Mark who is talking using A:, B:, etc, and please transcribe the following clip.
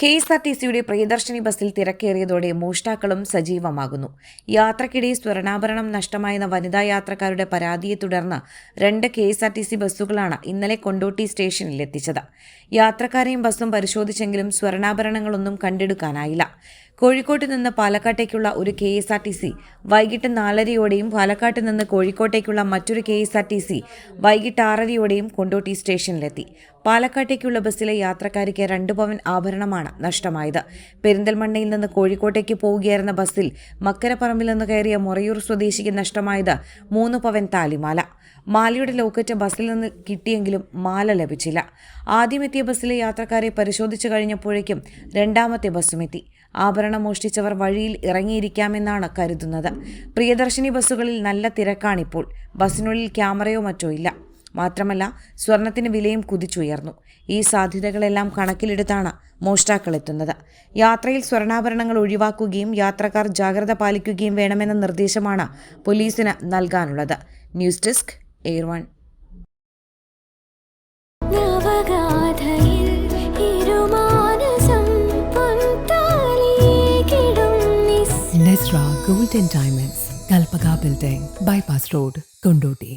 A: KSRTCയുടെ പ്രിയദർശിനി ബസ്സിൽ തിരക്കേറിയതോടെ മോഷ്ടാക്കളും സജീവമാകുന്നു. യാത്രക്കിടെ സ്വർണ്ണാഭരണം നഷ്ടമായെന്ന വനിതാ യാത്രക്കാരുടെ പരാതിയെ തുടർന്ന് 2 KSRTC ബസ്സുകളാണ് ഇന്നലെ കൊണ്ടോട്ടി സ്റ്റേഷനിലെത്തിച്ചത്. യാത്രക്കാരെയും ബസ്സും പരിശോധിച്ചെങ്കിലും സ്വർണ്ണാഭരണങ്ങളൊന്നും കണ്ടെടുക്കാനായില്ല. കോഴിക്കോട്ട് നിന്ന് പാലക്കാട്ടേക്കുള്ള ഒരു KSRTC വൈകിട്ട് 4:30യോടെയും പാലക്കാട്ട് നിന്ന് കോഴിക്കോട്ടേക്കുള്ള മറ്റൊരു KSRTC വൈകിട്ട് 6:30യോടെയും കൊണ്ടോട്ടി സ്റ്റേഷനിലെത്തി. പാലക്കാട്ടേക്കുള്ള ബസ്സിലെ യാത്രക്കാരിക്ക് 2 പവൻ ആഭരണമാണ് നഷ്ടമായത്. പെരിന്തൽമണ്ണയിൽ നിന്ന് കോഴിക്കോട്ടേക്ക് പോവുകയായിരുന്ന ബസ്സിൽ മക്കരപ്പറമ്പിൽ നിന്ന് കയറിയ മൊറയൂർ സ്വദേശിക്ക് നഷ്ടമായത് 3 പവൻ താലിമാല. മാലയുടെ ലോക്കറ്റ് ബസ്സിൽ നിന്ന് കിട്ടിയെങ്കിലും മാല ലഭിച്ചില്ല. ആദ്യമെത്തിയ ബസ്സിലെ യാത്രക്കാരെ പരിശോധിച്ചു കഴിഞ്ഞപ്പോഴേക്കും രണ്ടാമത്തെ ബസ്സുമെത്തി. ആഭരണം മോഷ്ടിച്ചവർ വഴിയിൽ ഇറങ്ങിയിരിക്കാമെന്നാണ് കരുതുന്നത്. പ്രിയദർശിനി ബസ്സുകളിൽ നല്ല തിരക്കാണിപ്പോൾ. ബസ്സിനുള്ളിൽ ക്യാമറയോ മറ്റോ ഇല്ല. മാത്രമല്ല, സ്വർണത്തിന് വിലയും കുതിച്ചുയർന്നു. ഈ സാധ്യതകളെല്ലാം കണക്കിലെടുത്താണ് മോഷ്ടാക്കൾ എത്തുന്നത്. യാത്രയിൽ സ്വർണ്ണാഭരണങ്ങൾ ഒഴിവാക്കുകയും യാത്രക്കാർ ജാഗ്രത പാലിക്കുകയും വേണമെന്ന നിർദ്ദേശമാണ് പോലീസിന് നൽകാനുള്ളത്. ന്യൂസ് ഡെസ്ക് എയർ1.
B: Nesra Gold and Diamonds, Kalpaka Building, Bypass Road, Kondoti.